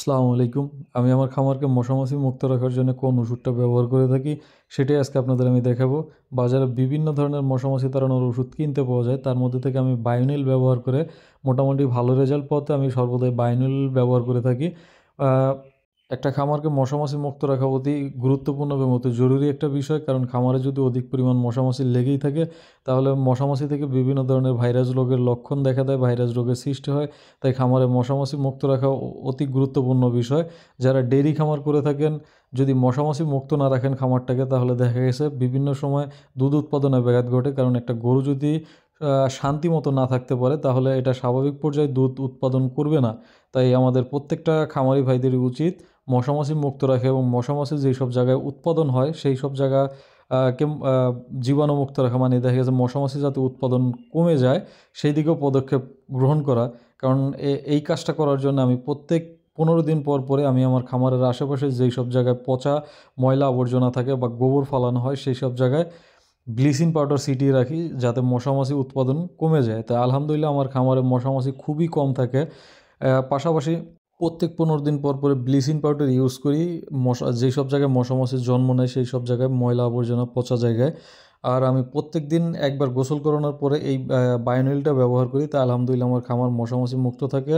আসসালামু আলাইকুম। আমি আমার খামারকে মশা-মাছি মুক্ত রাখার জন্য কোন ওষুধটা ব্যবহার করে থাকি, সেটাই আজকে আপনাদের আমি দেখাবো। বাজারে বিভিন্ন ধরনের মশা-মাছি তাড়ানোর ওষুধ কিনতে পাওয়া যায়। তার মধ্যে থেকে আমি বায়োনিল ব্যবহার করে মোটামুটি ভালো রেজাল্ট পাওয়াতে আমি সর্বদাই বায়োনিল ব্যবহার করে থাকি। আ একটা খামারকে মশা-মাছি মুক্ত রাখা অতি গুরুত্বপূর্ণ এবং অতি জরুরি একটা বিষয়। কারণ খামারে যদি অধিক পরিমাণ মশা-মাছি লেগেই থাকে, তাহলে মশা-মাছি থেকে বিভিন্ন ধরনের ভাইরাস রোগের লক্ষণ দেখা দেয়, ভাইরাস রোগের সৃষ্টি হয়। তাই খামারে মশা-মাছি মুক্ত রাখা অতি গুরুত্বপূর্ণ বিষয়। যারা ডেইরি খামার করে থাকেন, যদি মশা-মাছি মুক্ত না রাখেন খামারটাকে, তাহলে দেখা গেছে বিভিন্ন সময় দুধ উৎপাদনে ব্যাঘাত ঘটে। কারণ একটা গরু যদি শান্তিমতো না থাকতে পারে, তাহলে এটা স্বাভাবিক পর্যায়ে দুধ উৎপাদন করবে না। তাই আমাদের প্রত্যেকটা খামারি ভাইদেরই উচিত মশা-মাছি মুক্ত রাখা এবং মশা-মাছি যেসব জায়গায় উৎপাদন হয়, সেই সব জায়গা জীবাণুমুক্ত রাখা। মানে দেখা গেছে মশা-মাছি যাতে উৎপাদন কমে যায়, সেই দিকেও পদক্ষেপ গ্রহণ করা। কারণ এই কাজটা করার জন্য আমি প্রত্যেক ১৫ দিন পর পরে আমি আমার খামারের আশেপাশে যেই সব জায়গায় পচা ময়লা আবর্জনা থাকে বা গোবর ফালানো হয়, সেই সব জায়গায় ব্লিচিং পাউডার ছিটিয়ে রাখি যাতে মশা-মাছি উৎপাদন কমে যায়। তাই আলহামদুলিল্লাহ আমার খামারে মশা-মাছি খুবই কম থাকে। পাশাপাশি প্রত্যেক ১৫ দিন পর পরে ব্লিচিং পাউডার ইউজ করি যেসব জায়গায় মশা-মাছির জন্ম নেয় সেই সব জায়গায় ময়লা আবর্জনা পচা জায়গায়। আর আমি প্রত্যেকদিন একবার গোসল করানোর পরে এই বায়োনিলটা ব্যবহার করি। তাই আলহামদুলিল্লাহ আমার খামার মশা-মাছি মুক্ত থাকে